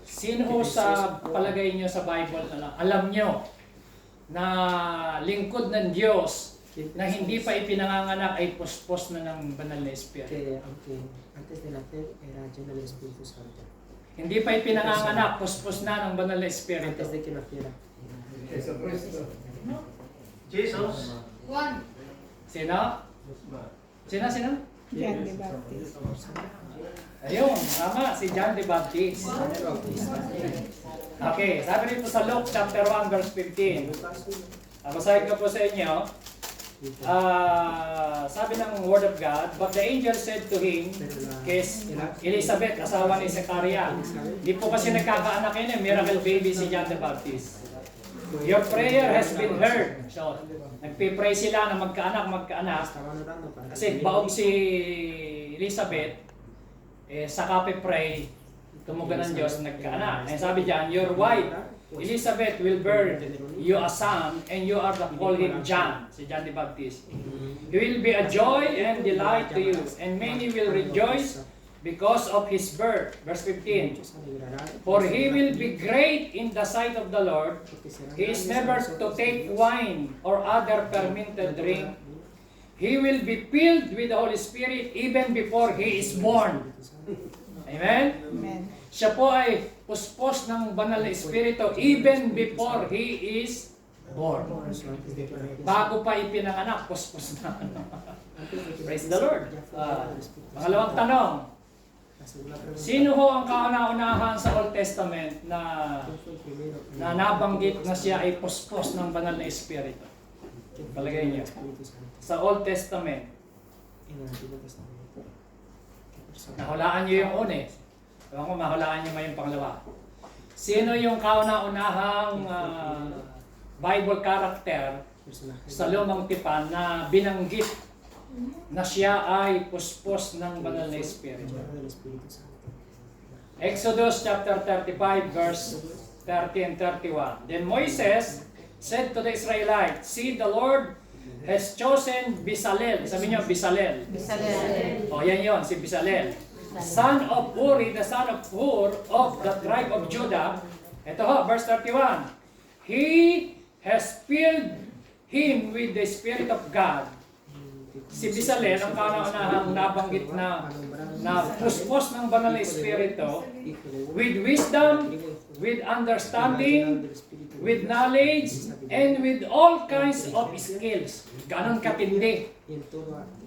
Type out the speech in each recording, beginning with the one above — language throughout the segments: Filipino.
Sino ho sa palagay nyo sa Bible na alam nyo na lingkod ng Diyos na hindi pa ipinanganganak ay puspos na ng banal na Espiritu? Antes de nacer era lleno del Espíritu Santo. Hindi pa ipinanganganak, puspos na ng banal na Espiritu. Antes de que naciera. Jesus. Juan. Sino? Sino? John the Baptist. Ayun, tama, si John the Baptist. Okay, sabi dito sa Luke chapter 1 verse 15. Basahin ko po sa inyo. Sabi ng Word of God, but the angel said to him, kay Elizabeth, asawa ni Zechariah, di po kasi nagkakaanak yun, miracle baby si John the Baptist. Your prayer has been heard. So, nagpipray sila na magkaanak. Kasi baog si Elizabeth, sa pray, tumugan ng Diyos, nagkaanak. And sabi diyan, your wife, Elizabeth, will bear you a son, and you are to call him John, si John the Baptist. He will be a joy and delight to you, and many will rejoice because of his birth. Verse 15. For he will be great in the sight of the Lord. He is never to take wine or other fermented drink. He will be filled with the Holy Spirit even before he is born. Amen? Amen. Siya po ay puspos ng banal na Espiritu even before he is born. Bago pa ipinanganak, puspos na. Praise the Lord. Pangalawang tanong. Sino ho ang kauna-unahan sa Old Testament na nabanggit na siya ay puspos ng banal na Espiritu? Palagay niyo. Sa Old Testament. Nahulaan niyo yung una eh. Ewan ko, mahulaan niyo yung pangalawa. Sino yung kauna-unahang Bible character sa Lumang Tipan na binanggit na siya ay puspos ng banal na Espiritu? Exodus chapter 35 verse 30 and 31. Then Moses said to the Israelites, see, the Lord has chosen Bezalel. Sabi niyo, Bezalel. Bezalel. O, yan yun, si Bezalel. Son of Uri, the son of Hur, of the tribe of Judah. Ito ho, verse 31. He has filled him with the Spirit of God. Si Bezalel, ang kauna-unahang nabanggit na puspos ng banal na Espiritu, with wisdom, with understanding, with knowledge, and with all kinds of skills. Ganon katindi.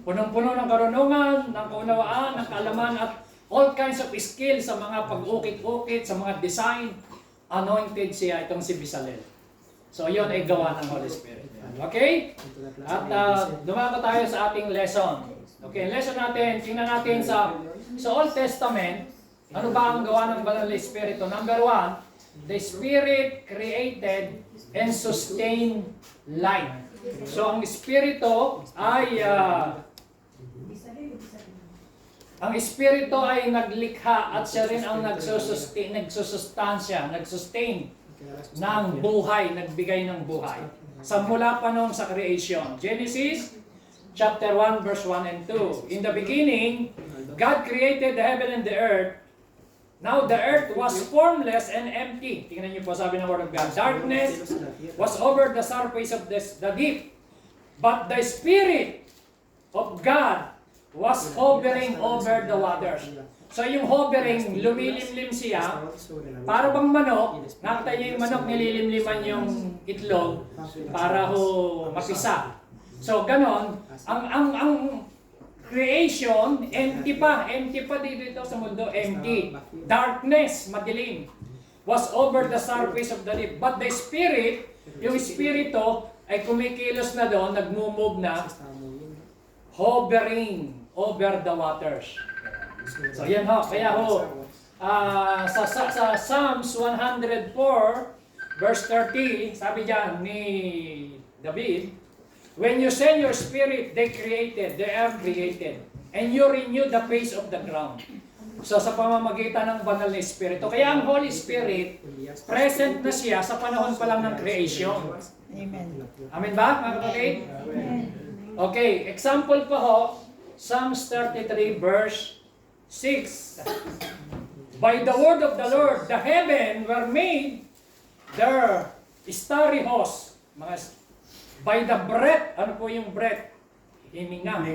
Punong-puno ng karunungan, ng kaunawaan, ng kaalaman, at all kinds of skills sa mga pag-ukit-ukit, sa mga design. Anointed siya, itong si Bezalel. So, yun ay gawa ng Holy Spirit. Okay? At dumako tayo sa ating lesson. Okay, lesson natin, tingnan natin sa Old Testament, ano ba ang gawa ng banal na Espiritu? Number 1, the Spirit created and sustained life. So, ang Espiritu ay naglikha at siya rin ang nagsusustansya, nagsustain ng buhay, nagbigay ng buhay. Sa mula pa noong sa creation. Genesis chapter 1 verse 1 and 2. In the beginning, God created the heaven and the earth. Now the earth was formless and empty. Tingnan niyo po, sabi ng Word of God. Darkness was over the surface of the deep. But the Spirit of God was hovering over the waters. So yung hovering, lumilimlim siya, para bang manok, nakita niyo yung manok, nililimliman yung itlog para ho mapisa. So ganon, ang creation, empty pa dito sa mundo, empty. Darkness, madilim, was over the surface of the deep. But the Spirit, yung Espiritu, ay kumikilos na doon, nagmumove na, hovering over the waters. So yan ho, kaya ho, sa Psalms 104, verse 30, sabi dyan ni David, when you send your Spirit, they are created, and you renew the face of the ground. So sa pamamagitan ng banal na Espiritu. Kaya ang Holy Spirit, present na siya sa panahon pa lang ng creation. Amen. Amen ba, mga kapatid? Okay, example pa ho, Psalms 33 verse 6. By the word of the Lord, the heaven were made, their starry host, by the breath, ano po yung breath? Hininga.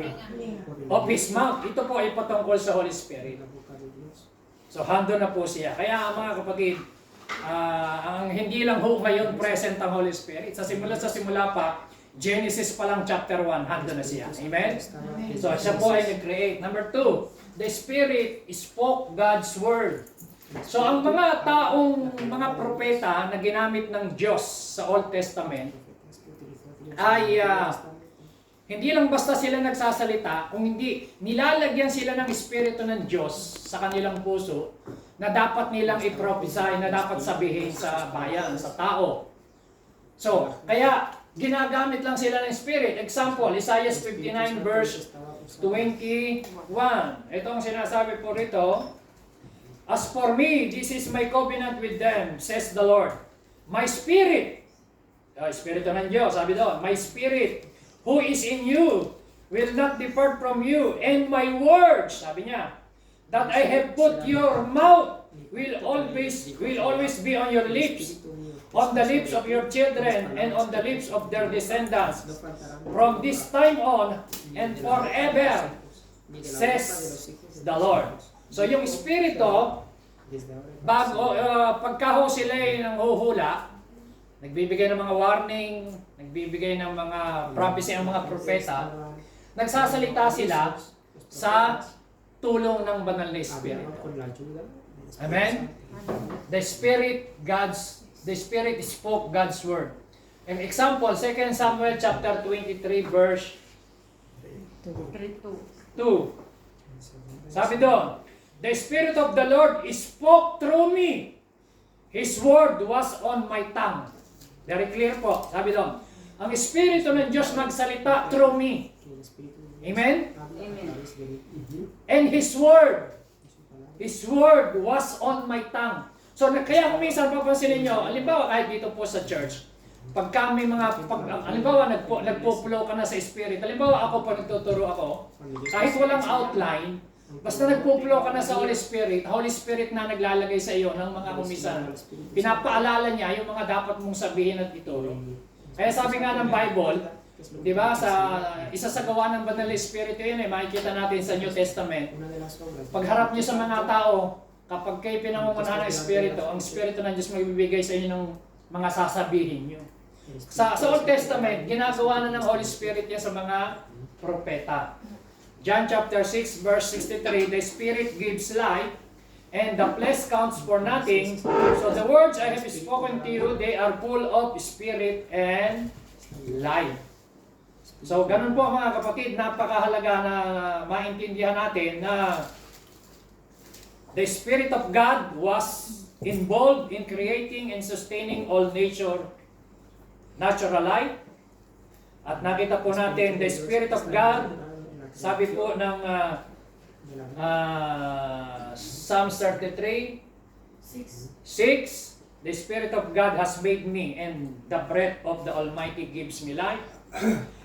Of His mouth. Ito po ay patungkol sa Holy Spirit. So, hando na po siya. Kaya mga kapatid, ang hindi lang ho ngayon present ang Holy Spirit. Sa simula pa, Genesis pa lang chapter 1, hando na siya. Amen? So, siya po ay nag-create. Number 2, the Spirit spoke God's Word. So, ang mga taong, mga propeta na ginamit ng Diyos sa Old Testament ay hindi lang basta sila nagsasalita, kung hindi, nilalagyan sila ng Espiritu ng Diyos sa kanilang puso na dapat nilang i-prophesy, na dapat sabihin sa bayan, sa tao. So, kaya ginagamit lang sila ng Spirit. Example, Isaiah 59 verse 21. Ito ang sinasabi po rito. As for me, this is my covenant with them, says the Lord. My Spirit, Espiritu ng Diyos, sabi doon, my Spirit, who is in you, will not depart from you, and my words, sabi niya, that I have put your mouth, will always be on your lips, on the lips of your children, and on the lips of their descendants, from this time on, and forever, says the Lord. So yung Espiritu, pagka ho sila ng huhula, nagbibigay ng mga warning, nagbibigay ng mga prophecy ang mga propeta, nagsasalita sila sa tulong ng banal na Espiritu. Amen? The Spirit spoke God's word. An example, 2 Samuel chapter 23 verse 2. Sabi doon, the Spirit of the Lord spoke through me. His word was on my tongue. Very clear po. Sabi doon, ang Espiritu ng Diyos nagsalita through me. Amen? Amen. And His word was on my tongue. So, kaya kung minsan papansinin nyo, halimbawa kahit dito po sa church, pag kami halimbawa nagpo-flow ka na sa Spirit, halimbawa ako pa nagtuturo ako, kahit walang outline, basta nagpo-flow ka na sa Holy Spirit na naglalagay sa iyo ng mga kumisan, pinapaalala niya yung mga dapat mong sabihin at ituro. Kaya sabi nga ng Bible, di ba, isa sa gawa ng Banal na Espiritu yun makikita natin sa New Testament. Pagharap niyo sa mga tao, kapag kayo pinangungunahan ng Espiritu, ang Espiritu ng Diyos magbibigay sa inyo ng mga sasabihin niyo. Sa Old Testament, ginagawa na ng Holy Spirit yan sa mga propeta. John chapter 6 verse 63, the Spirit gives life, and the flesh counts for nothing. So the words I have spoken to you, they are full of Spirit and life. So ganun po mga kapatid, napakahalaga na maintindihan natin na the Spirit of God was involved in creating and sustaining all natural life. At nakita po natin, the Spirit of God, sabi po ng Psalms 33, 6, the Spirit of God has made me, and the breath of the Almighty gives me life.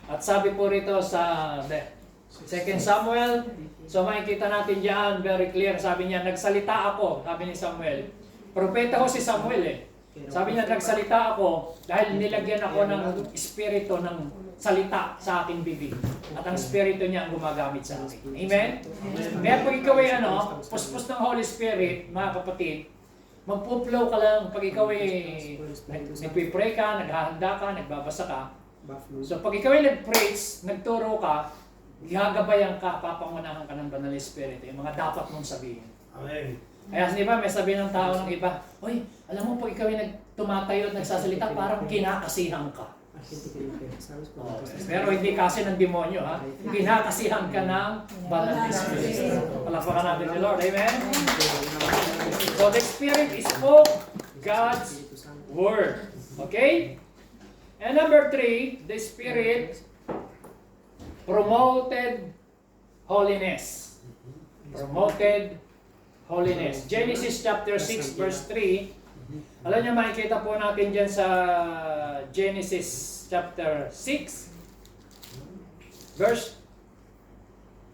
At sabi po rito sa 2 Samuel, so makikita natin diyan, very clear, sabi niya, nagsalita ako, sabi ni Samuel. Propeta ko si Samuel Sabi niya, nagsalita ako dahil nilagyan ako ng espiritu ng salita sa aking bibig. At ang espiritu niya ang gumagamit sa akin. Amen? Kaya pag ikaw ay puspos ng Holy Spirit, mga kapatid, magpo-flow ka lang pag ikaw ay nagpipray ka, naghahanda ka, nagbabasa ka. So pag ikaw ay nag-praise, nagturo ka, gagabayan ka, papangunahan ka ng Banal na Espiritu, yung mga dapat mong sabihin. Amen. Kaya di ba, may sabihin ng tao ng iba, "Uy, alam mo, pag ikaw ay tumatayo at nagsasalita, parang kinakasihan ka." Pero hindi kasi ng demonyo, ha? Kinakasihan ka ng Banal na Espiritu. Palakpakan natin ni Lord. Amen? So the Spirit spoke God's Word. Okay? And number 3, the Spirit promoted holiness. Promoted holiness. Genesis chapter 6 verse 3. Alam niyo, makikita po natin dyan sa Genesis chapter 6 verse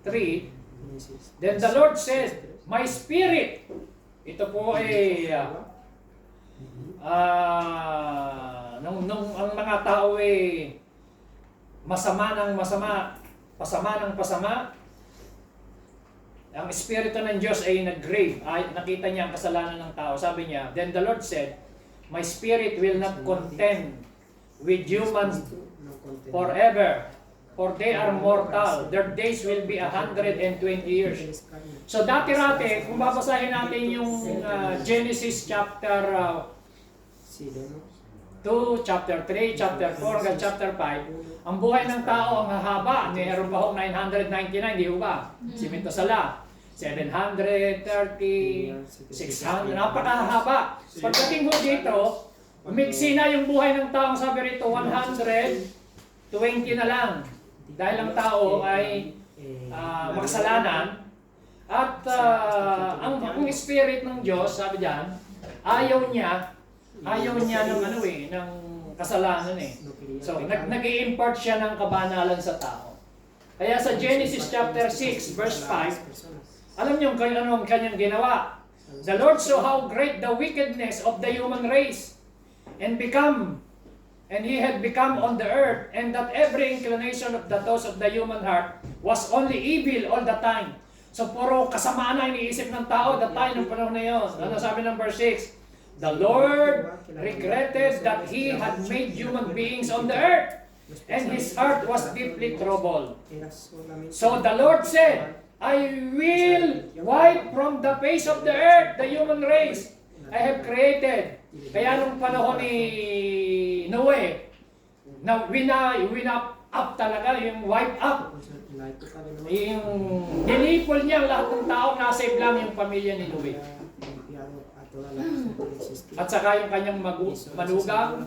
3. Then the Lord said, "My spirit ito po ay nung ang mga tao ay masama ng masama, pasama ng pasama, ang Espiritu ng Diyos ay nag-grave. Nakita niya ang kasalanan ng tao. Sabi niya, then the Lord said, my spirit will not contend with humans forever, for they are mortal. Their days will be 120 years. So dati-rati, kung babasahin natin yung Genesis chapter 2, chapter 3, chapter 4, hanggang chapter 5, ang buhay ng tao ang hahaba. Mayroon pa hong 999, di ba? Si Methuselah, 730, 600, napakahaba. Pagdating mo dito, umiksi na yung buhay ng tao, sabi rito, 120 na lang. Dahil ang tao ay makasalanan. At ang spirit ng Diyos, sabi diyan, ayaw niya ng ng kasalanan eh. So nag-i-impart siya ng kabanalan sa tao. Kaya sa Genesis chapter 6 verse 5, alam niyo kung ano ang kanyang ginawa. The Lord saw how great the wickedness of the human race, and he had become on the earth, and that every inclination of the thoughts of the human heart was only evil all the time. So puro kasamaan na iniisip ng tao that time ng panahon na yun. Ano sabi ng verse 6? The Lord regretted that He had made human beings on the earth, and His heart was deeply troubled. So the Lord said, I will wipe from the face of the earth the human race I have created. Kaya nung panahon ni Noe, na winap up talaga, yung wipe up. Yung nilipol niya lahat ng tao, nasave lang yung pamilya ni Noe. At saka yung kanyang manugang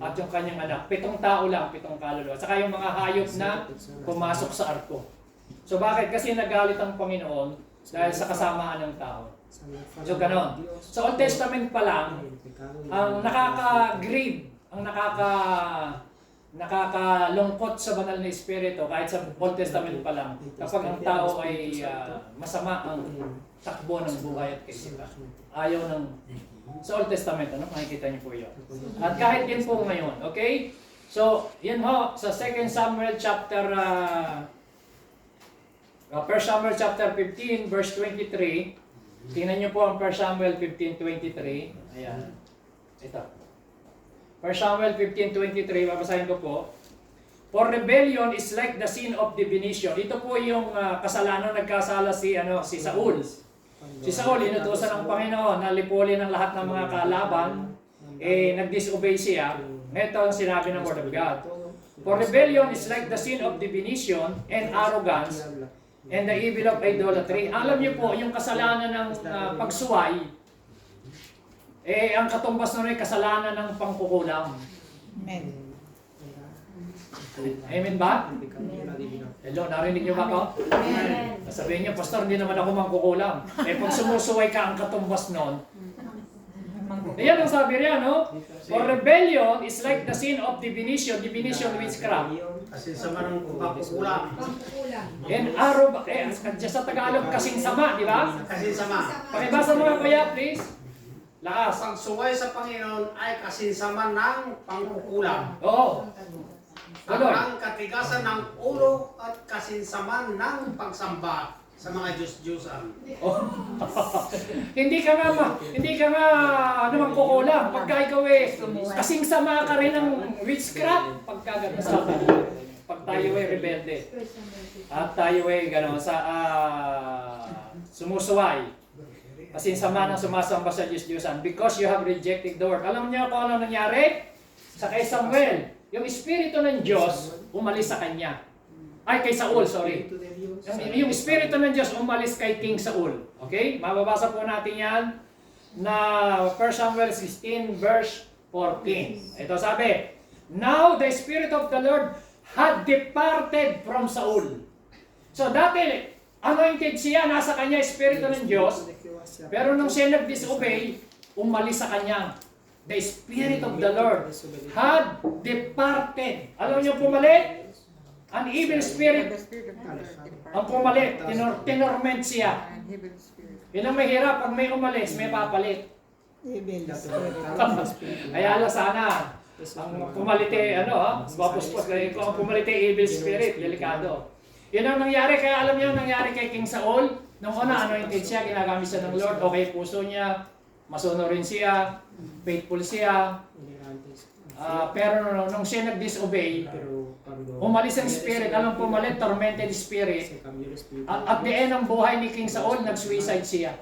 at yung kanyang anak. 7 tao lang, 7 kaluluwa. At saka yung mga hayop na pumasok sa arko. So bakit? Kasi nagalit ang Panginoon dahil sa kasamaan ng tao. So ganon. Sa Old Testament pa lang, ang nakaka-grieve, ang nakakalungkot sa banal na Espiritu, kahit sa Old Testament pa lang, kapag ang tao ay masama ang takbo ng buhay at kaisipan. Ayaw ng... Sa Old Testament, ano? Makikita niyo po yun. At kahit din po ngayon, okay? So, yan ho, sa 2 Samuel chapter... 1 Samuel chapter 15, verse 23. Tingnan niyo po ang 1 Samuel 15:23. Ayan. Ito. 1 Samuel 15:23, babasahin ko po. For rebellion is like the sin of divination. Ito po yung kasalanan nagkasala si Saul. Si Saul, inutusan ng Panginoon na lipulin ang lahat ng mga kalaban. Nag-disobey siya. Ito ang sinabi ng Word of God. For rebellion is like the sin of divination and arrogance and the evil of idolatry. Alam niyo po, yung kasalanan ng pagsuway, ang katumbas nun ay kasalanan ng pangkukulam. Amen. Amen ba? Hello, narinig niyo ba ako? Amen. Sabihin niyo, Pastor, hindi naman ako mangkukulam. Pag sumusuway ka, ang katumbas nun. Ayan ang sabi riyan, no? For rebellion is like the sin of divination, witchcraft. Kasi sama ng pagkukulang. And sa Tagalog, kasing sama, di ba? Kasi sama. Pakibasa mo nga kaya, please. Lakas. Ang suway sa Panginoon ay kasinsama ng pangkukulang. Oo. Tuloy. Ang katigasan ng ulo at kasinsaman ng pagsamba sa mga Diyos-Diyosan. Oh. Hindi ka nga naman kukulang. Pagka ikaw kasing sama ka rin ng witchcraft. Pag tayo rebelde. At tayo sumusuway. Kasing sama ng sumasamba sa Diyos-Diyosan. Because you have rejected the word. Alam niyo kung ano nangyari? Sa kay Samuel. Yung Espiritu ng Diyos umalis sa kanya. Ay, kay Saul, sorry. Yung Espiritu ng Diyos umalis kay King Saul. Okay? Mababasa po natin yan na 1 Samuel 16 verse 14. Ito sabi, now the Spirit of the Lord had departed from Saul. So dati, anointed siya, nasa kanya Espiritu ng Diyos, pero nung siya nag-disobey, umalis sa kanya. The Spirit of the Lord had departed. Alam niyo pumalit? An evil spirit ang pumalit. Tinorment siya. Yun ang mahirap, pag may umalis, may papalit. Evil Dapat spirit. ang espiritu. Kaya lang sana, ang pumalite, mapuspos, kung ang pumalite evil spirit, delikado. Yun ang nangyari, kaya alam niyo nangyari kay King Saul. Nung una, anointed siya, ginagamit siya ng Lord, okay puso niya, masunurin siya, faithful siya. Pero nung siya nag-disobey, umalis ang spirit, alam pumalit, tormented spirit. At the end ng buhay ni King Saul, nag-suicide siya.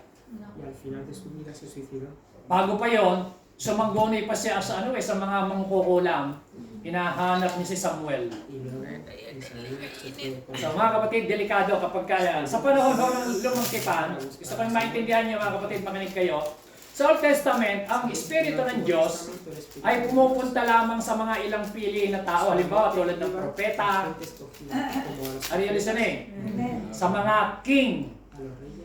Bago pa yon, sumangguni pa siya sa sa mga mangkukulam. Hinahanap niya si Samuel. So mga kapatid, delikado kapag kaya. Sa panahon ng lumang tipan, gusto kong maintindihan niyo mga kapatid, makinig kayo. Sa Old Testament, ang Espiritu ng Diyos ay pumupunta lamang sa mga ilang pili na tao. Halimbawa, tulad ng propeta, are you listening? Sa mga king,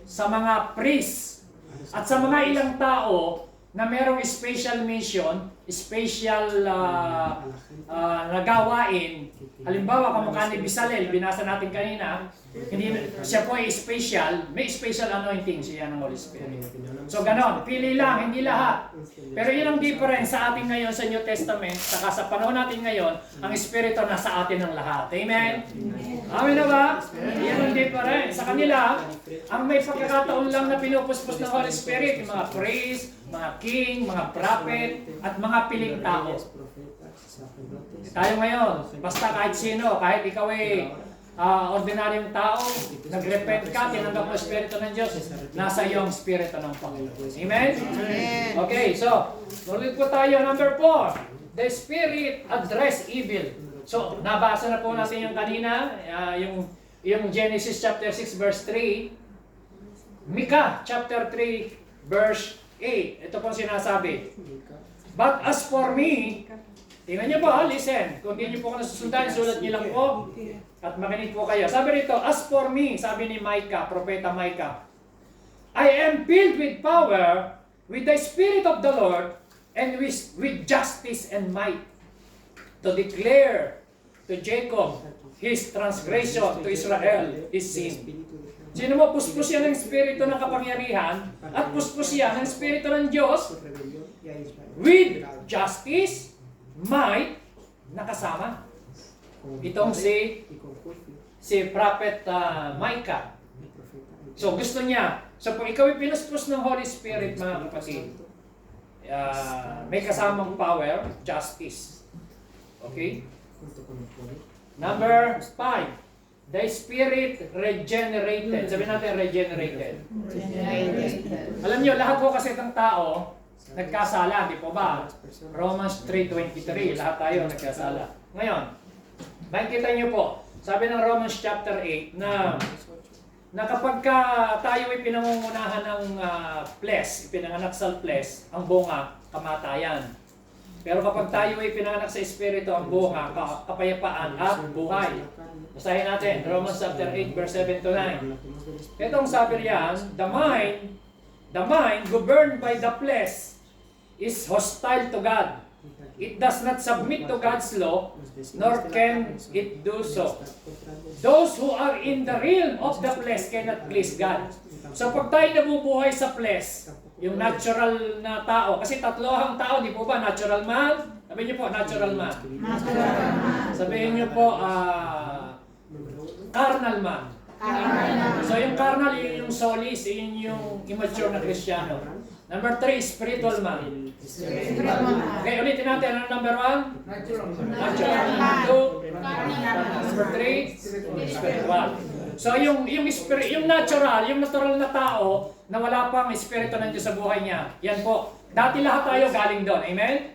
sa mga priest, at sa mga ilang tao na merong special mission, special nagawain. Halimbawa, kamukha ni Bezalel, binasa natin kanina, hindi, siya po ay special, may special anointing siya ng Holy Spirit. So ganon, pili lang, hindi lahat. Pero yun ang difference sa atin ngayon sa New Testament, saka sa panahon natin ngayon, ang Espiritu nasa atin ng lahat. Amen? Amen na ba? Yan ang difference. Sa kanila, ang may pagkakataon lang na pinupuspos ng Holy Spirit, yung mga priest, mga king, mga prophet, at mga piling tao. Tayo ngayon, basta kahit sino, kahit ikaw ay ordinaryong tao, nag-repent ka, tinanggap mo Espiritu ng Diyos, nasa iyo ang Espiritu ng Panginoon. Amen? Okay, so, ulit po tayo, number 4. The Spirit address evil. So, nabasa na po natin yung kanina, yung Genesis chapter 6 verse 3, Micah chapter 3 verse 8. Ito pong sinasabi. But as for me, tingnan niyo po, listen. Kung hindi niyo po nasusundan, sulat niyo lang po. At makinig po kayo. Sabi rito, as for me, sabi ni Micah, propeta Micah, I am filled with power, with the Spirit of the Lord, and with justice and might, to declare to Jacob his transgression, to Israel his sin. Sino mo, puspos yan ng Espiritu ng kapangyarihan, at puspos yan ng Espiritu ng Diyos, with justice, might, nakasama. Itong si Prophet Micah. So gusto niya. So kung ikaw ay pinuspos ng Holy Spirit, mga kapatid, may kasamang power, justice. Okay? Number 5. The Spirit regenerated. Sabihin natin regenerated. Alam niyo, lahat po kasi ng tao nagkasala, di po ba? Romans 3:23, lahat tayo nagkasala. Ngayon, makikita niyo po, sabi ng Romans chapter 8 na kapag tayo ay pinangungunahan ng flesh, pinanganak sa flesh, ang bunga, kamatayan. Pero kapag tayo ay pinanganak sa Espiritu, ang bunga, kapayapaan at buhay. Basahin natin, Romans chapter 8 verse 7 to 9. Itong sabi riyan, the mind governed by the flesh is hostile to God. It does not submit to God's law, nor can it do so. Those who are in the realm of the flesh cannot please God. So pag tayo nabubuhay sa flesh, yung natural na tao, kasi tatlo ang tao, di po ba? Natural man? Sabihin niyo po, natural man. Sabihin niyo po, carnal man. So yung carnal, yun yung solis, yun yung immature na Kristiyano. Number 3, spiritual man. Okay, ulitin natin. Ano number 1? Natural. Number 2? Number 3? Spiritual. So yung natural na tao na wala pang espiritu ng Diyos sa buhay niya, yan po. Dati lahat tayo galing doon. Amen?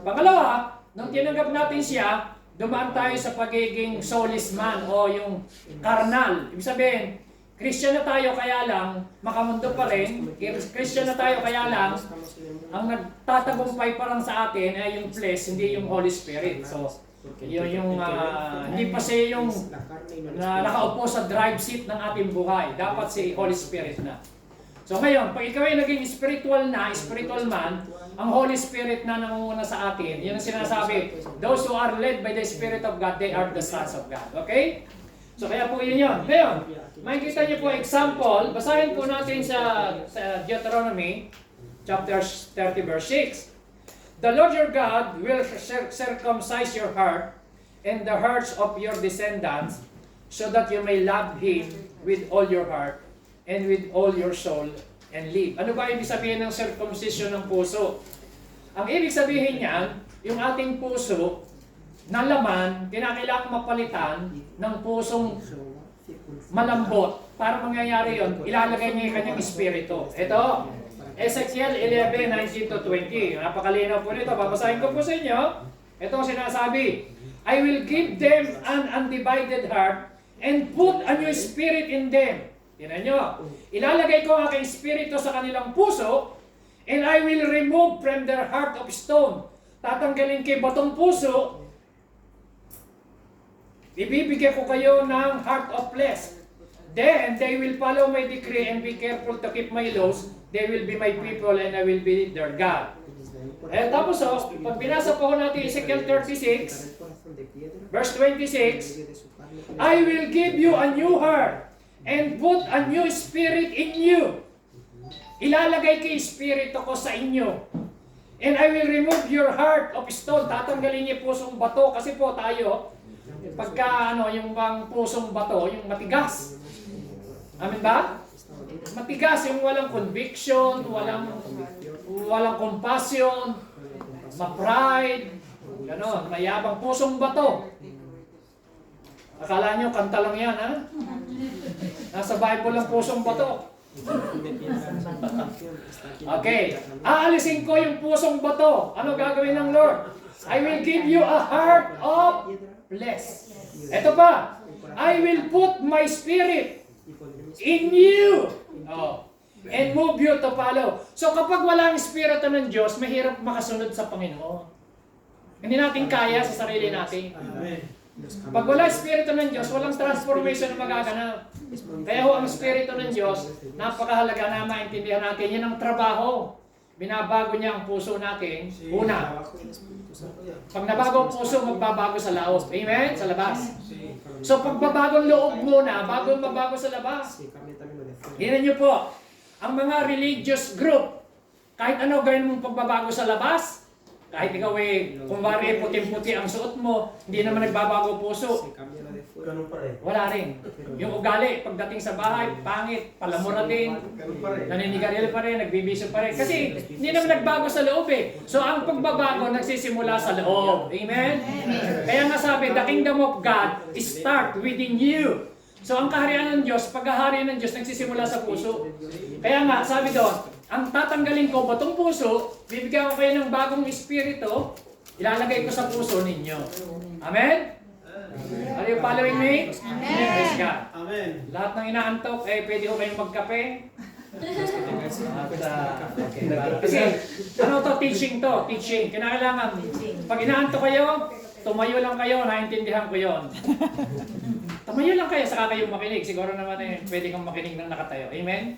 Pangalawa, nung tinanggap natin siya, dumaan tayo sa pagiging soulless man o yung carnal. Ibig sabihin, Christian na tayo kaya lang, makamundo pa rin. Christian na tayo kaya lang, ang nagtatagumpay pa lang sa atin ay yung flesh, hindi yung Holy Spirit. So, hindi pa siya yung nakaupo sa drive seat ng ating buhay. Dapat si Holy Spirit na. So ngayon, pag ikaw ay naging spiritual man, ang Holy Spirit na nangunguna sa atin, yun ang sinasabi, those who are led by the Spirit of God, they are the sons of God. Okay? So kaya po yun yun. Ngayon, makikita niyo po example, basahin po natin sa Deuteronomy chapter 30 verse 6. The Lord your God will circumcise your heart and the hearts of your descendants so that you may love Him with all your heart and with all your soul and live. Ano ba ibig sabihin ng circumcision ng puso? Ang ibig sabihin niyan, yung ating puso na laman, kinakailangan mapalitan ng pusong malambot. Para mangyayari yon, ilalagay niya yung kanyang espiritu. Ito, Ezekiel 11:19-20. Napakalinaw po nito. Babasahin ko po sa inyo. Ito ang sinasabi. I will give them an undivided heart and put a new spirit in them. Tingnan nyo. Ilalagay ko ang aking espiritu sa kanilang puso and I will remove from their heart of stone. Tatanggalin kay batong puso. Ibibigay ko kayo ng heart of flesh. Then they will follow my decree and be careful to keep my laws. They will be my people and I will be their God. Tapos pag binasa po natin Ezekiel 36, verse 26, I will give you a new heart and put a new spirit in you. Ilalagay ko yung espiritu ko sa inyo. And I will remove your heart of stone. Tatanggalin niyo pusong bato kasi po tayo, pagka yung bang pusong bato, yung matigas. Amin ba? Matigas, yung walang conviction, walang compassion, ma-pride, gano'n, mayabang pusong bato. Akala nyo, kanta lang yan, ha? Nasa Bible lang pusong bato. Okay, aalisin ko yung pusong bato. Ano gagawin ng Lord? I will give you a heart of flesh. Ito pa, I will put my spirit in you. And move you to follow. So kapag walang espiritu ng Diyos, mahirap makasunod sa Panginoon. Hindi natin kaya sa sarili natin. Pag wala espiritu ng Diyos, walang transformation na magaganap. Kaya ang espiritu ng Diyos, napakahalaga na maintindihan natin. Yan ang trabaho. Binabago niya ang puso natin. Una, pag nabago ang puso, magbabago sa loob. Amen? Sa labas. So pagbabagong loob muna, bago mabago sa labas. Tingnan niyo po, ang mga religious group, kahit ano gawin mong pagbabago sa labas, kahit ikaw kung wari puting-puti ang suot mo, hindi naman nagbabago puso. Wala rin. Yung ugali, pagdating sa bahay, pangit, palamura din, naninigarilyo pa rin, nagbibisyo pa rin. Kasi hindi naman nagbago sa loob eh. So ang pagbabago nagsisimula sa loob. Amen? Kaya nga sabi, the kingdom of God start within you. So ang kaharian ng Diyos, paghahari ng Diyos, nagsisimula sa puso. Kaya nga, sabi doon, ang tatanggalin ko batong puso, bibigyan ko kayo ng bagong espiritu, ilalagay ko sa puso ninyo. Amen? Are you following me? Amen. Praise God. Amen. Lahat ng inaantok, pwede ko kayong magkape. Kasi, ano to? Teaching to. Teaching. Kinakailangan. Pag inaantok kayo, tumayo lang kayo, naintindihan ko yon. Tumayo lang kayo, saka kayong makinig. Siguro naman pwede kang makinig ng nakatayo. Amen?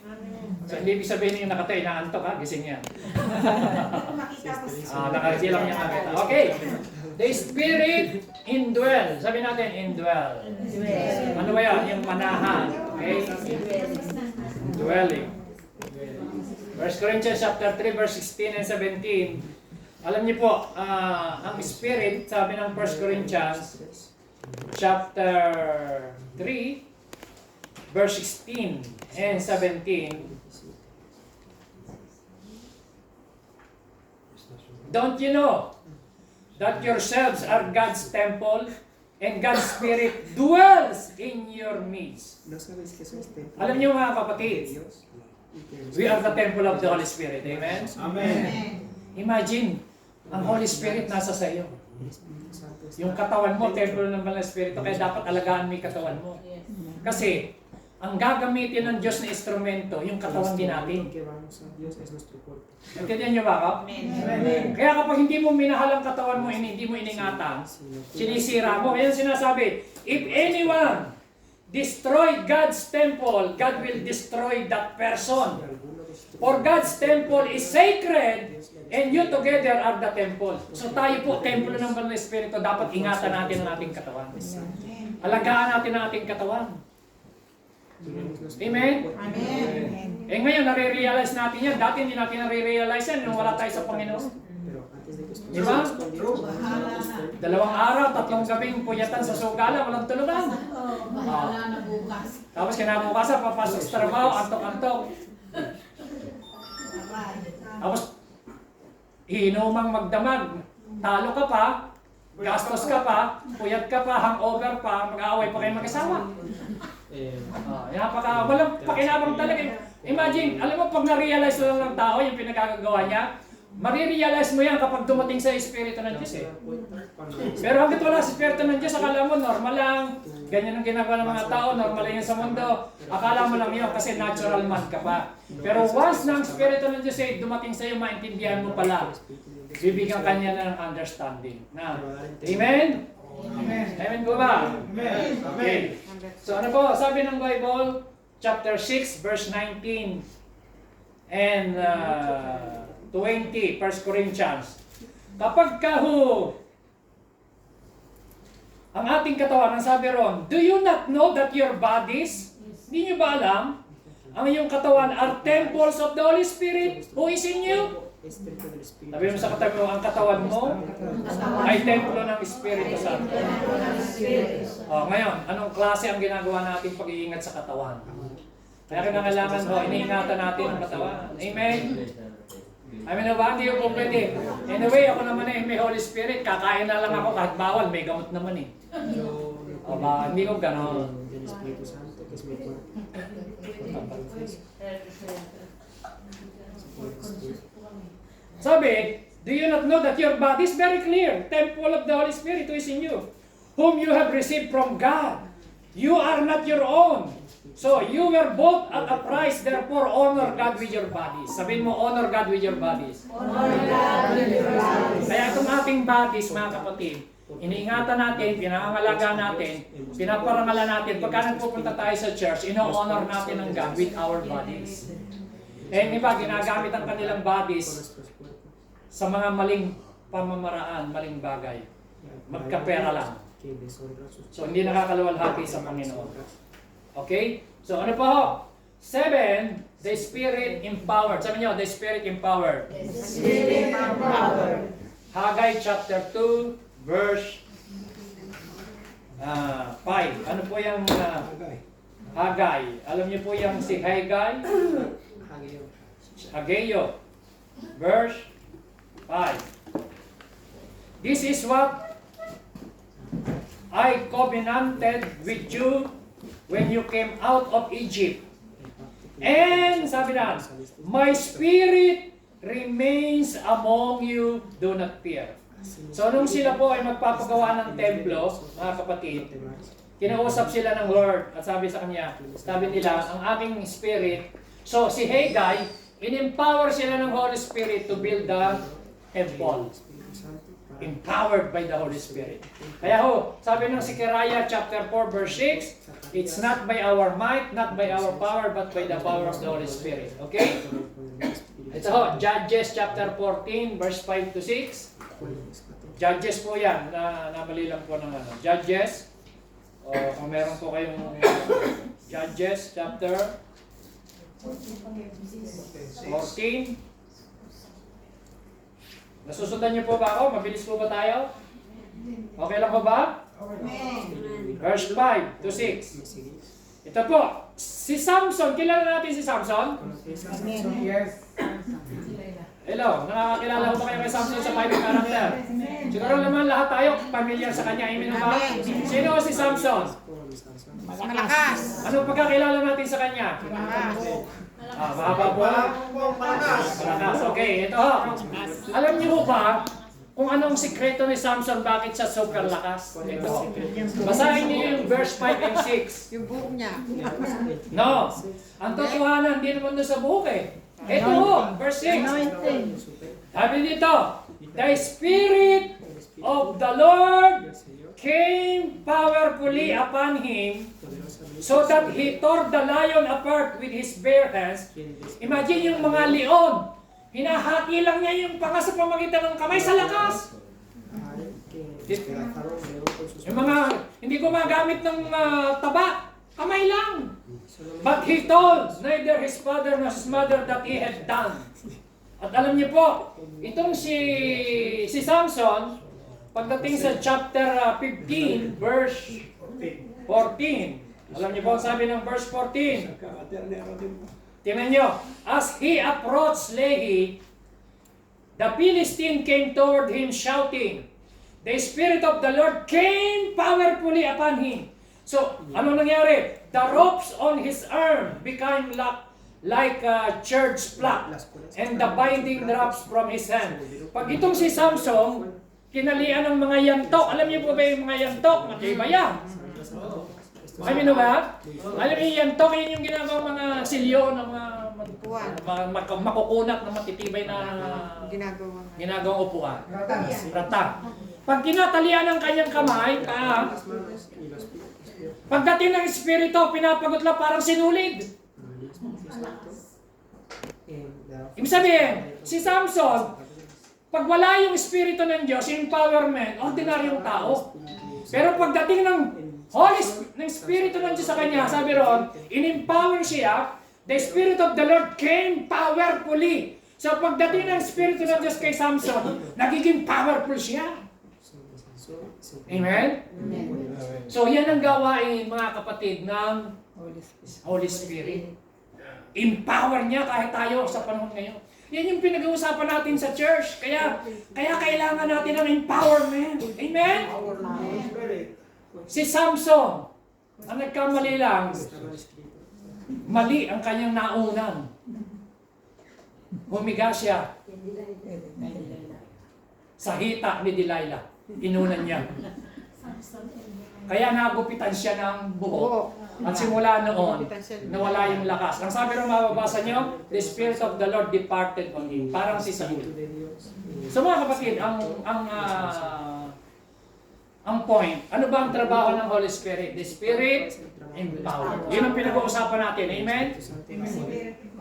So, hindi ibig sabihin yung nakatayo, inaantok ha, gising yan. Nakasilang niya nakita. Okay. The Spirit indwell. Sabi natin, indwell. Ano ba yan? Yung manahan. Okay? Indwelling. 1 Corinthians chapter 3, verse 16 and 17. Alam niyo po, ang Spirit, sabi ng 1 Corinthians chapter 3, verse 16 and 17. Don't you know that yourselves are God's temple and God's Spirit dwells in your midst? Alam niyo mga kapatid, we are the temple of the Holy Spirit. Amen? Amen. Imagine, ang Holy Spirit nasa sa iyo. Yung katawan mo, templo ng Banal na Espiritu, kaya dapat alagaan mo yung katawan mo. Kasi, ang gagamitin ng Diyos na instrumento, yung katawan din natin. Intindihan niyo ba ako? Amen. Kaya kapag hindi mo minahal ang katawan mo, hindi mo iningatan, sinisira mo. Kaya sinasabi, if anyone destroy God's temple, God will destroy that person. For God's temple is sacred, and you together are the temple. So tayo po, templo ng Banal na Espiritu, dapat ingatan natin ang ating katawan. Alagaan natin ang ating katawan. Amen? Amen. Eh ngayon, nare-realize natin yan. Dati hindi natin nare-realize yan nung wala tayo sa Panginoon. Pero antes de que esto Di ba? True. 2 araw, 3 gabing puyatan sa sugala, walang tulugan. Bahala na bukas. Tapos kinabukasan, papasok sa trabaho, antok-antok. Tapos, iinumang magdamag. Talo ka pa, gastos ka pa, puyat ka pa, hangover pa, mag-aaway pa kayo mag-asawa. Walang pakinabang talaga. Imagine, alam mo, pag na-realize lang ng tao yung pinagkagagawa niya, marirealize mo yan kapag dumating sa Espiritu ng Diyos eh. Pero hanggat wala sa Espiritu ng Diyos, akala mo normal lang. Ganyan ang ginagawa ng mga tao, normal lang yan sa mundo. Akala mo lang yun kasi natural man ka pa. Pero once na ang Espiritu ng Diyos ay dumating sa iyo, maintindihan mo pala. Bibigyan kanya na ng understanding. Na. Amen? Amen. Amen po ba? Amen. Okay. So ano po, sabi ng Bible, chapter 6, verse 19 and 20, 1 Corinthians. Kapag ang ating katawan, ang sabi ron, do you not know that your bodies, hindi nyo ba alam, ang iyong katawan are temples of the Holy Spirit who is in you? Sabi mo sa katabi mo, ang katawan mo ay templo ng Espiritu Santo. Ngayon, anong klase ang ginagawa natin pag-iingat sa katawan? Kaya kinakailangan mo, iniingatan natin ang katawan. Amen? Amen na ba? Hindi ko po pwede. Anyway, ako naman may Holy Spirit. Kakain na lang ako kahit bawal. May gamot naman eh. Hindi ko gano'n. Sabi, do you not know that your body is very clear, temple of the Holy Spirit who is in you, whom you have received from God. You are not your own. So, you were bought at a price, therefore honor God with your bodies. Sabihin mo, honor God with your bodies. Honor God with your bodies. Kaya itong ating bodies, mga kapatid, iniingatan natin, pinangangalaga natin, pinaparangalan natin. Pagka nagpupunta tayo sa church, ino-honor natin ang God with our bodies. Eh, iba, ginagamit ang kanilang bodies sa mga maling pamamaraan, maling bagay. Magkapera lang. So, hindi nakakaluwalhati sa Panginoon. Okay? So, ano pa ho? 7, the Spirit empowered. Sabi niyo, the Spirit empowered. The Spirit empowered. Haggai chapter 2, verse 5. Ano po yung Haggai? Alam niyo po yung si Haggai? Haggayo. Verse 5. This is what I covenanted with you when you came out of Egypt. And, sabi na, my spirit remains among you, do not fear. So, nung sila po ay magpapagawa ng templo, mga kapatid, kinausap sila ng Lord at sabi sa kanya, sabi nila, ang aking spirit, so si Haggai, in-empower sila ng Holy Spirit to build the temple. Empowered by the Holy Spirit. Kaya sabi ng Zechariah chapter 4 verse 6, it's not by our might, not by our power, but by the power of the Holy Spirit. Okay? Ito Judges chapter 14 verse 5 to 6. Judges po yan, namali lang po ng Judges. O kung meron po kayong Judges chapter 14. Nasusundan niyo po ba ako? Mabilis po ba tayo? Okay lang po ba? Verse 5 to 6. Ito po, si Samson, kilala natin si Samson? Yes. Hello, nakakakilala ko ba kayo kay Samson sa Bible character? Siguro naman lahat tayo familiar sa kanya. Amen ba? Sino si Samson? Malakas. Anong pagkakilala natin sa kanya? Mahaba po. Malakas. Okay, ito ho. Alam niyo ba kung anong sikreto ni Samson bakit siya super lakas? Ito. Basahin niyo yung verse 5 and 6. Yung buhok niya. No. Ang totohanan, hindi naman doon sa buhok eh. Ito ho, verse 6. Sabi dito, the Spirit of the Lord came powerfully upon him so that he tore the lion apart with his bare hands. Imagine yung mga leon, hinahati lang niya yung panga sa pamagitan ng kamay sa lakas. Esperaron luego con sus Yung mga hindi gumagamit ng taba, kamay lang. solamente But he told neither his father nor his mother that he had done. At alam niyo po, itong si Samson, pagdating sa chapter 15, verse 14, alam niyo po ang sabi ng verse 14. Tingnan niyo, as he approached Lehi, the Philistine came toward him shouting, the Spirit of the Lord came powerfully upon him. So, ano nangyari? The ropes on his arm became like a church plug, and the binding drops from his hand. Pag itong si Samson, kinalian ng mga yantok. Alam niyo po ba yung mga yantok? Matibay yan. Alam niyo ba? Alam niyo yung yantok, yun yung ginagawa mga silyo ng mga makukunat na matitibay na ginagawang upuan. Rata. Pag kinatalian ng kanyang kamay, pagdating ng Espiritu, pinapagot lang parang sinulid. Ibig sabihin, si Samson, pag wala yung Espiritu ng Diyos, yung empowerment, ordinaryong tao. Pero pagdating ng ng Espiritu ng Diyos sa kanya, sabi ron, in-empower siya, the Spirit of the Lord came powerfully. So pagdating ng Espiritu ng Diyos kay Samson, nagiging powerful siya. Amen? So yan ang gawain, mga kapatid, ng Holy Spirit. Empower niya kahit tayo sa panahon ngayon. Yan yung pinag-uusapan natin sa church. Kaya kailangan natin ng empowerment. Amen? Si Samson, ang nagkamali lang, mali ang kanyang naunan. Humiga siya sa hita ni Delilah. Inunan niya. Kaya nagupitan siya ng buhok. At simula noon, nawala yung lakas. Ang sabi rin mababasa nyo, the Spirit of the Lord departed on him. Parang si Saul. So mga kapatid, ang point, ano ba ang trabaho ng Holy Spirit? The Spirit empowered. Yun ang pinag-uusapan natin. Amen?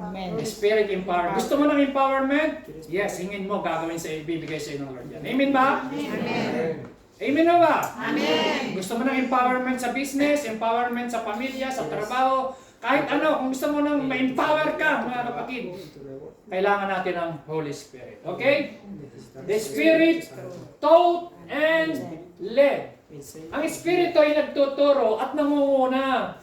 Amen. The Spirit empowered. Gusto mo ng empowerment? Yes, hingin mo, gagawin sa ibibigay sa iyo ng Lord yan. Amen ba? Amen. Amen na ba? Amen. Gusto mo ng empowerment sa business, empowerment sa pamilya, sa trabaho, kahit ano, kung gusto mo ng ma-empower ka, mga kapatid, kailangan natin ng Holy Spirit. Okay? The Spirit taught and led. Ang Espiritu ay nagtuturo at nangunguna.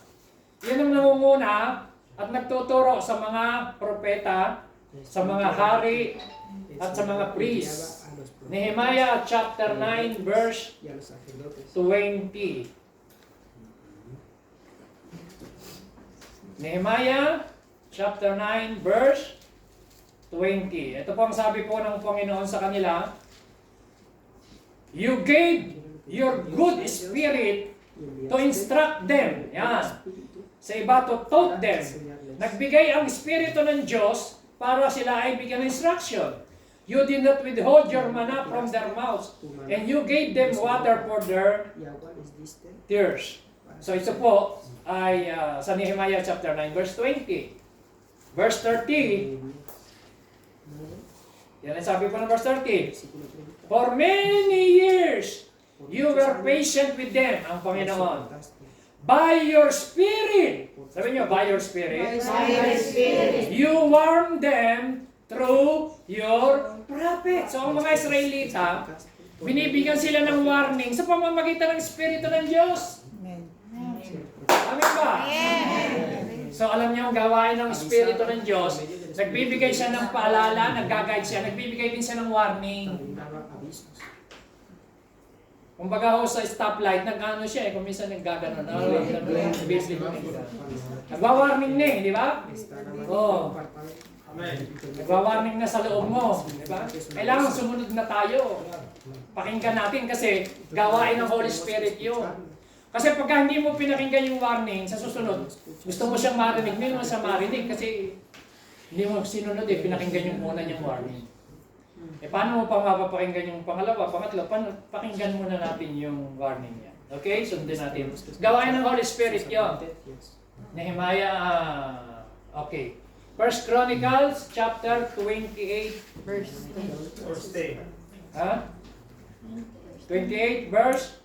Yan ang nangunguna at nagtuturo sa mga propeta, sa mga hari, at sa mga priest. Nehemiah chapter 9 verse 20. Nehemiah chapter 9 verse 20. Ito po ang sabi po ng Panginoon sa kanila. You gave your good spirit to instruct them. Yan. Sa iba, to taught them. Nagbigay ang Espiritu ng Diyos para sila ay bigyan ng instruction. You did not withhold your manna from their mouths, and you gave them water for their tears. So ito po ay sa Nehemiah chapter 9 verse 20. Verse 30. Yan ang sabi po ng verse 30. For many years, you were patient with them, ang Panginoon. By your Spirit, sabi niyo, by your Spirit, you warned them through your prophet. So ang mga Israelita, binibigyan sila ng warning sa pamamagitan ng Espiritu ng Diyos. Amen ba? So alam niyo ang gawain ng Espiritu ng Diyos, nagbibigay siya ng paalala, nag-guide siya, nagbibigay din siya ng warning. Kung baga ho sa stoplight, nag-ano siya kung minsan nag-gaganon. Nagwa-warning na di ba? Oo. Nagwa-warning na sa loob mo, di ba? Kailangan sumunod na tayo. Pakinggan natin kasi gawain ng Holy Spirit yun. Kasi pagka hindi mo pinakinggan yung warning sa susunod, gusto mo siyang marinig, hindi mo siya marinig kasi hindi mo sinunod pinakinggan yung una niyang warning. Paano mo pa mapapakinggan yung pangalawa, pangatlo, pakinggan muna natin yung warning niya. Okay? Sundin natin. Gawain ng Holy Spirit yun. Nehemiah, okay. First Chronicles chapter 28 Verse 10. Ha? 28 verse